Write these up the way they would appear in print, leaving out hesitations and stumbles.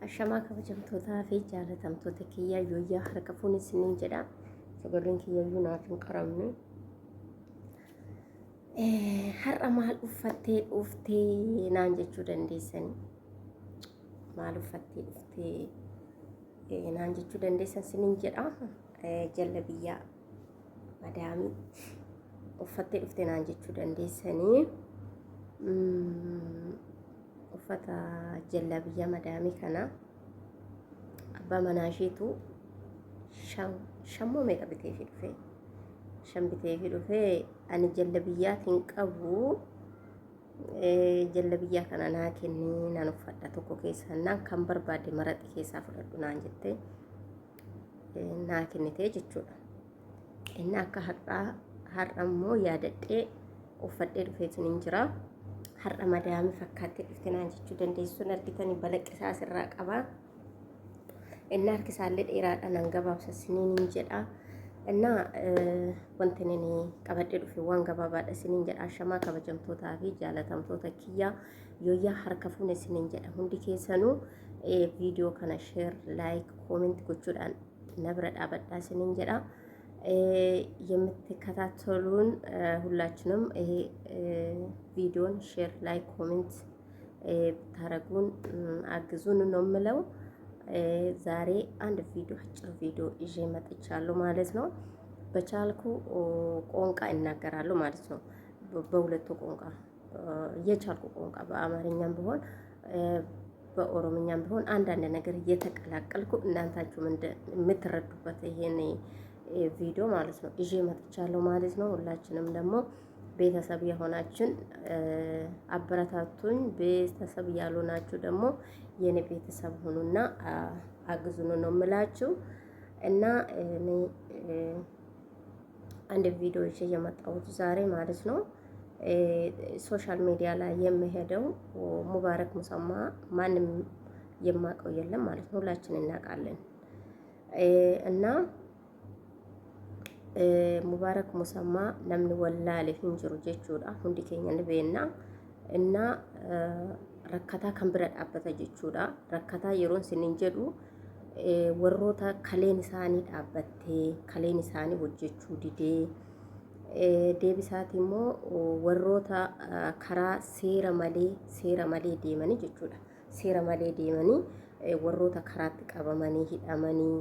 Ashamaa kabajamtootaa fi jaalatamtoota kiyyaa yooyyaa harka fuuni isiniin jedha. Sagarriin kiyyayyuu naaf hin qaramne. Har'a maal uffattee dhuftee naan jechuu dandeessanii? Maal uffattee dhuftee naan jechuu dandeessan isiniin jedha. Jallabiyyaa madaamii uffattee dhuftee naan jechuu dandeessanii. Uffata jallabiyyaa madaamii kana abbaa manaa isheetu shammoo meeqa bitee fi dhufee? Shan bitee fi dhufee ani jallabiyyaatiin qabu jallabiyyaa kana naa kennii nan uffadha tokko keessaa naan kan barbaade maraxi keessaa fudhadhu naan jettee naa kennitee jechuudha. Inni akka har'a immoo yaadadhee uffadhee dhufeetiin hin jira. Har'a madaamii fakkaattee dhuftee naan jechuu dandeessuun argitanii balaqqisaa asirraa qabaa. Inni harkisaallee dheeraadha nan gabaabsa isiniin hin jedha. Innaa wanti inni qabadhee dhufe waan gabaabaadha isiniin jedha. Ashamaa kabajamtootaa fi jaalatamtoota kiyyaa yooyyaa harka fuune isiniin jedha. Hundi keessanuu viidiyoo kana sheer laayik kooment gochuudhaan na bira dhaabadhaa isiniin jedha. የምትከታተሉን ሁላችንም ይሄ ቪዲዮን ሼር ላይክ ኮሜንት ብታረጉን አግዙን ነው የምለው። ዛሬ አንድ ቪዲዮ አጭር ቪዲዮ ይዤ መጥቻለሁ ማለት ነው። በቻልኩ ቋንቋ እናገራለሁ ማለት ነው። በሁለቱ ቋንቋ የቻልኩ ቋንቋ በአማርኛም ቢሆን በኦሮምኛም ቢሆን አንዳንድ ነገር እየተቀላቀልኩ እናንታችሁም የምትረዱበት ይሄን ቪዲዮ ማለት ነው ይዤ መጥቻለሁ ማለት ነው። ሁላችንም ደግሞ ቤተሰብ የሆናችን አበረታቱኝ። ቤተሰብ ያልሆናችሁ ደግሞ የኔ ቤተሰብ ሁኑና አግዙን ነው የምላችሁ። እና እኔ አንድ ቪዲዮ ይዤ የመጣሁት ዛሬ ማለት ነው ሶሻል ሚዲያ ላይ የሚሄደው ሙባረክ ሙሰማ ማንም የማውቀው የለም ማለት ነው። ሁላችን እናውቃለን። እና ሙባረክ ሙሰማ namni wallaalee hin jiru jechuudha. Hundi keenya ni beekna. Inna rakkataa kan bira dhaabbata jechuudha. Rakkataa yeroon sinin jedhu warroota kaleen isaanii dhaabbattee kaleen isaanii hojjechuu didee deebisaati immoo warroota karaa seera malee deemanii jechuudha. Seera malee deemanii warroota karaatti qabamanii hidhamanii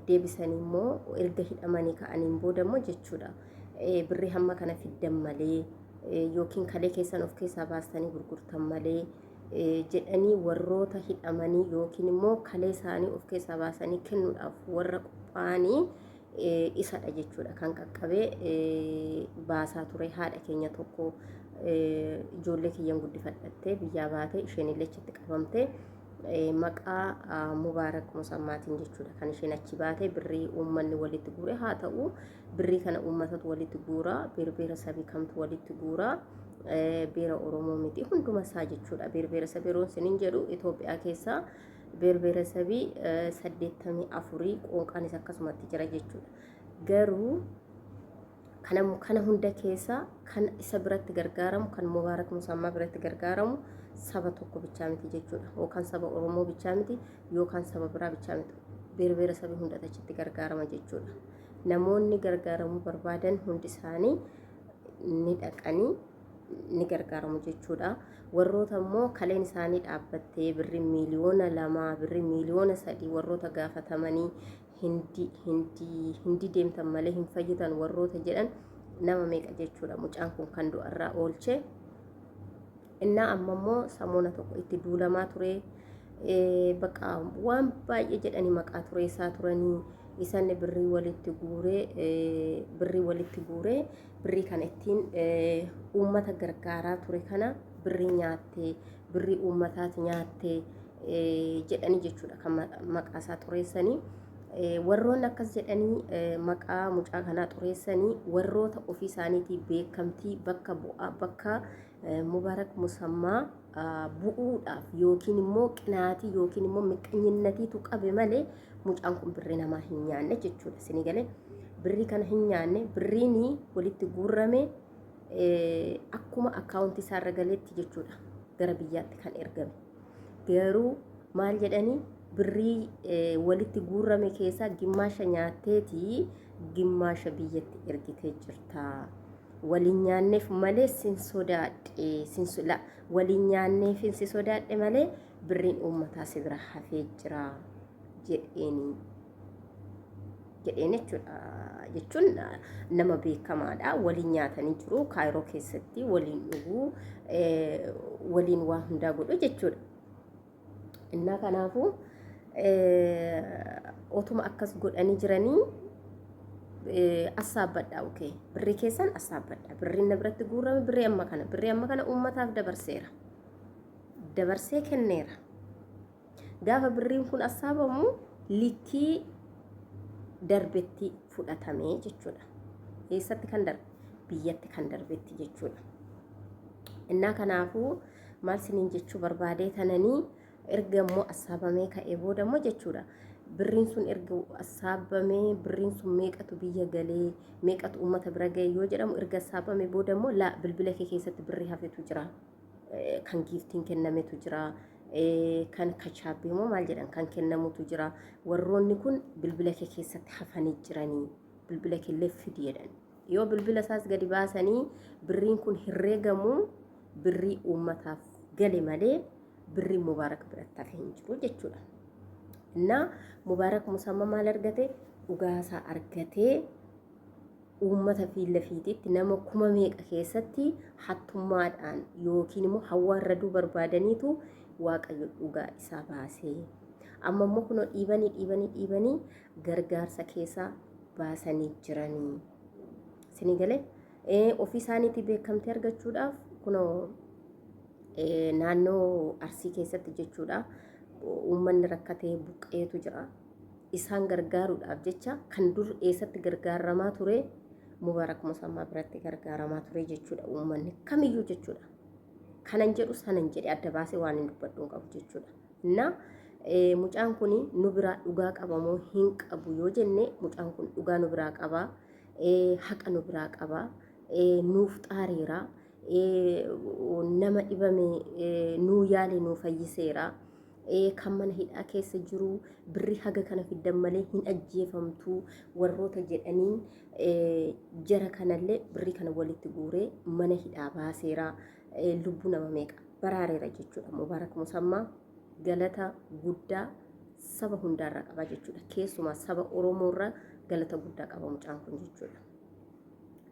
deebisanii immoo erga hidhamanii ka'aniin booda immoo jechuudha birrii hamma kana fiddan malee yookiin kalee keessan of keessaa baastanii gurgurtan malee jedhanii warroota hidhamanii yookiin immoo kalee isaanii of keessaa baasanii kennuudhaaf warra qophaa'anii isadha jechuudha. Kan qaqqabee baasaa ture haadha keenya tokko ijoollee kiyyan guddifadhattee biyyaa baatee isheen illee achitti qabamtee maqaa Mubaarak Musammaatiin jechuudha. Kan isheen achi baatee birrii uummanni walitti guure haa ta'u birrii kana uummatatu walitti guura. Beera sabii kamtu walitti guura. Beera Oromoo miti hunduma isaa jechuudha. Beera sabii roon sinin jedhu Itoophiyaa keessaa beera sabii 84 qoonqaanis akkasumatti jira jechuudha. Garuu kana hunda keessa kan isa biratti gargaaramu kan Mubaarak Musammaa biratti gargaaramu saba tokko bichaa miti jechuudha. Yookaan saba Oromoo bichaa miti yookaan saba biraa bichaa miti. Beera sabii hunda achitti gargaarama jechuudha. Namoonni gargaaramuu barbaadan hundi isaanii ni dhaqanii ni gargaaramu jechuudha. Warroota immoo kaleen isaanii dhaabbattee birrii miiliyoona 2 birrii miiliyoona 3 warroota gaafatamanii hindi deemtan malee hin fayyitan warroota jedhan nama meeqa jechuudha. Mucaan kun kan du'arraa oolche. Inna amma immoo samoona tokko itti duulamaa ture. Bakka waan baay'ee jedhanii maqaa ture isaa turanii isanne birrii walitti guuree birrii kana ittiin uummata gargaaraa ture kana birrii nyaattee birrii uummataati nyaattee jedhanii jechuudha. Kan maqaa isaa xureessanii warroonni akkas jedhanii maqaa mucaa kanaa xureessanii warroota ofii isaaniitii beekamtii bakka Mubaarak Musammaa bu'uudhaaf yookiin immoo qinaatii yookiin immoo miqqinyinnatiitu qabe malee mucaan kun birrii namaa hin nyaanne jechuudha. Isin galee birrii kana hin nyaanne birriin walitti guurrame akkuma akkaawuntii isaarra galeetti jechuudha. gara biyyaatti kan ergame. Garuu maal jedhanii birrii walitti guurrame keessaa gimmaasha nyaatteetii gimmaasha biyyatti ergitee jirta. Waliin nyaanneef malee sin sodaadhe waliin nyaanneef sin sodaadhe malee birriin uummataa si bira hafee jira jedheeni. Jechuun nama beekamaadha. Waliin nyaatanii jiru Kaayiroo keessatti waliin dhuguu waliin waa hundaa godhu jechuudha. Innaa kanaafuu otuma akkas godhanii jiranii assaabbadha. Okay, birrii keessan assaabbadha. Birriin na biratti guurame birrii amma kana uummataaf dabarsee kenneera. Gaafa birriin kun assaabamu likkii darbetti fudhatamee jechuudha. Eessatti kan darbe? Biyyatti kan darbetti jechuudha. Innaa kanaafuu maal siniin jechuu barbaadee tananii erga immoo assaabamee ka'ee booda immoo jechuudha. Birriin sun erga assaabamee birriin sun meeqatu biyya galee meeqatu uummata bira ga'e yoo jedhamu erga assaabamee booda immoo bilbila kee keessatti birrii hafetu jira. Kan giiftiin kennametu jira. Kan kachaabbii immoo maal jedhan kan kennamutu jira. Warroonni kun bilbila kee keessatti hafanii jiranii bilbila keellee fidi jedhan. Yoo bilbila isaas gadi baasanii birriin kun herreegamu birrii uummataaf gale malee birrii Mubaarak biratti hafee hin jiru jechuudha. Innaa Mubaarak musamma maal argate? Dhugaasaa argatee uummata fiilla fiitiitti nama kuma meeqa keessatti hattummaadhaan yookiin immoo hawwaarraduu barbaadaniitu Waaqayyo dhugaa isaa baasee amma immoo kunoo dhiibanii gargaarsa keessaa baasanii jiranii. Isinii galee ofii isaaniitti beekamtii argachuudhaaf kunoo naannoo Arsii keessatti jechuudha. Uummanni rakkatee buqqeetu jira. Isaan gargaaruudhaaf jecha kan dur eessatti gargaaramaa ture Mubaarak musammaa biratti gargaaramaa ture jechuudha. Uummanni kamiyyuu jechuudha. Kanan jedhu sanan jedhe adda baasee waan hin dubbadhuun qabu jechuudha. Innaa mucaan kun nu biraa dhugaa qabamoo hin qabu yoo jenne mucaan kun dhugaa nu biraa qaba. Haqa nu biraa qaba. Nuuf xaareera. Nama dhibame nuu yaale nuu fayyiseera. Kan mana hidhaa keessa jiru birrii haga kana fiddan malee hin ajjeefamtu warroota jedhaniin jara kanallee birrii kana walitti guuree mana hidhaa baaseera. Lubbuu nama meeqa baraareera jechuudha. Mubaarak musammaa galata guddaa saba hundaarraa qaba jechuudha. Keessumaa saba Oromoorraa galata guddaa qaba mucaan kun jechuudha.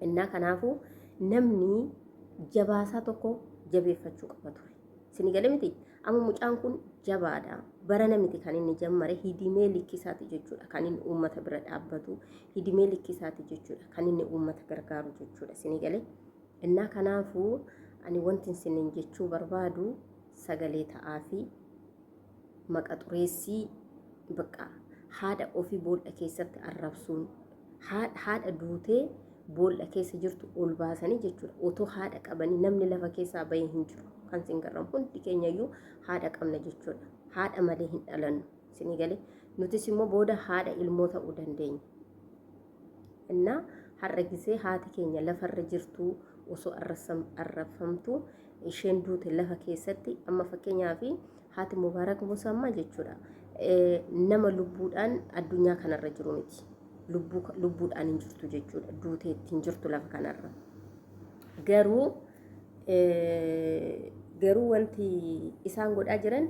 Innaa kanaafuu namni jabaasaa tokko jabeeffachuu qaba ture. Isin galee miti? Amma mucaan kun jabaadha. Barana miti kan inni jammare hidimee likkisaati jechuudha. Kan inni uummata bira dhaabbatu hidimee likkisaati jechuudha. Kan inni uummata gargaaru jechuudha. Isin galee? Innaa kanaafuu ani wanti isiniin jechuu barbaadu sagalee ta'aa fi maqa xureessii bakka haadha ofii boolla keessatti arrabsuun haadha duutee boolla keessa jirtu ol baasanii jechuudha. Otoo haadha qabanii namni lafa keessaa bahee hin jiru. Kan sin garran hundi keenyayyuu haadha qabna jechuudha. Haadha malee hin dhalannu. Isinii galee? Nutis immoo booda haadha ilmoo ta'uu dandeenya. Innaa har'a gisee haati keenya lafarra jirtu osoo arrabsamtu isheen duute lafa keessatti amma fakkeenyaaf haati Mubaarak musammaa jechuudha. Nama lubbuudhaan addunyaa kanarra jiru miti. Lubbuudhaan hin jirtu jechuudha. Duuteetti hin jirtu lafa kanarra. Garuu wanti isaan godhaa jiran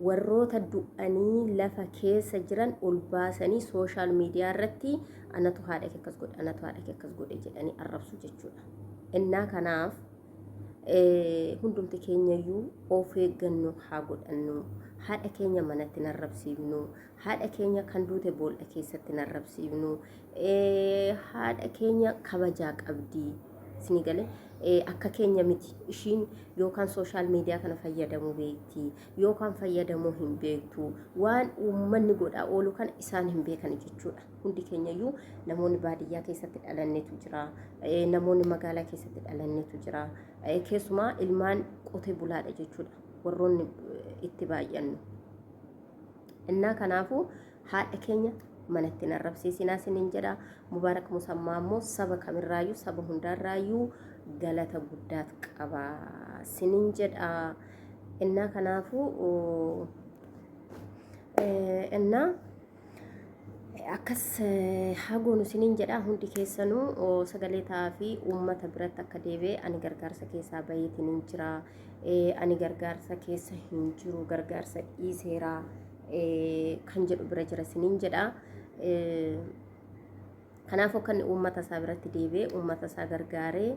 warroota du'anii lafa keessa jiran ol baasanii sooshaal miidiyaa irratti anatu haadha kee akkas godhe jedhanii arrabsu jechuudha. Innaa kanaaf hundumti keenyayyuu of eeggannoo haa godhannu. Haadha keenya manatti narrabsiifnu. Haadha keenya kan duute boolla keessatti narrabsiifnu. Haadha keenya kabajaa qabdi. Isinii galee? Akka keenya miti ishiin yookaan sooshaal miidiyaa kana fayyadamuu beekti yookaan fayyadamuu hin beektu. Waan uummanni godhaa oolu kana isaan hin beekan jechuudha. Hundi keenyayyuu namoonni baadiyyaa keessatti dhalannetu jira. Namoonni magaalaa keessatti dhalannetu jira. Keessumaa ilmaan qotee bulaadha jechuudha. Warroonni itti baay'annu. Innaa kanaafuu haadha keenya manatti narrabsiisinaa siniin jedha. Mubaarak musammaa immoo saba kamirraayyuu saba hundaarraayyuu galata guddaatu qaba siniin jedha. እና ከናፉ እና akkas hagoonu siniin jedha hundi keessanuu sagalee ta'aa fi uummata biratti akka deebi'e ani gargaarsa keessaa baheetiin hin jira ani gargaarsa keessa hin jiru gargaarsa dhiiseera kan jedhu bira jira siniin jedha kanaafuu kan uummata isaa biratti deebi'e uummata isaa gargaaree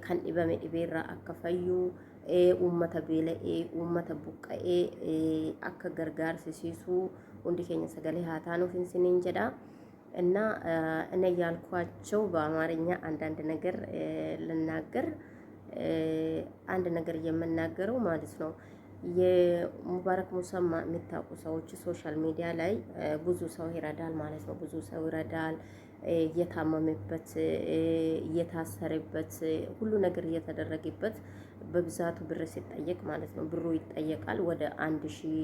kan dhibame dhibeerraa akka fayyu uummata beela'ee uummata buqqa'ee akka gargaarsisiisuu hundi keenya sagalee haa taanuuf siniin jedha እና እኔ ያልኳቸው በአማርኛ አንዳንድ ነገር ልናገር አንድ ነገር የምናገረው ማለት ነው የሙባረክ ሙሰማ የሚታውቁ ሰዎች ሶሻል ሚዲያ ላይ ብዙ ሰው ይረዳል ማለት ነው ብዙ ሰው ይረዳል እየታመመበት እየታሰረበት ሁሉ ነገር እየተደረገበት በብዛቱ ብር ሲጠየቅ ማለት ነው ብሩ ይጠየቃል ወደ 1000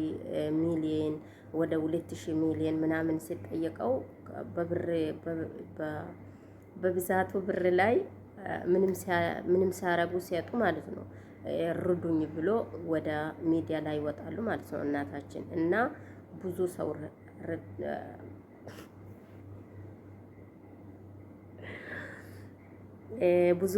ሚሊዮን ወደ 2000 ሚሊዮን ምናምን ሲጠየቀው በብር በብዛቱ ብር ላይ ምንም ሳያረጉ ሲያጡ ማለት ነው ርዱኝ ብሎ ወደ ሚዲያ ላይ ይወጣሉ ማለት ነው እናታችን እና ብዙ ሰው ብዙ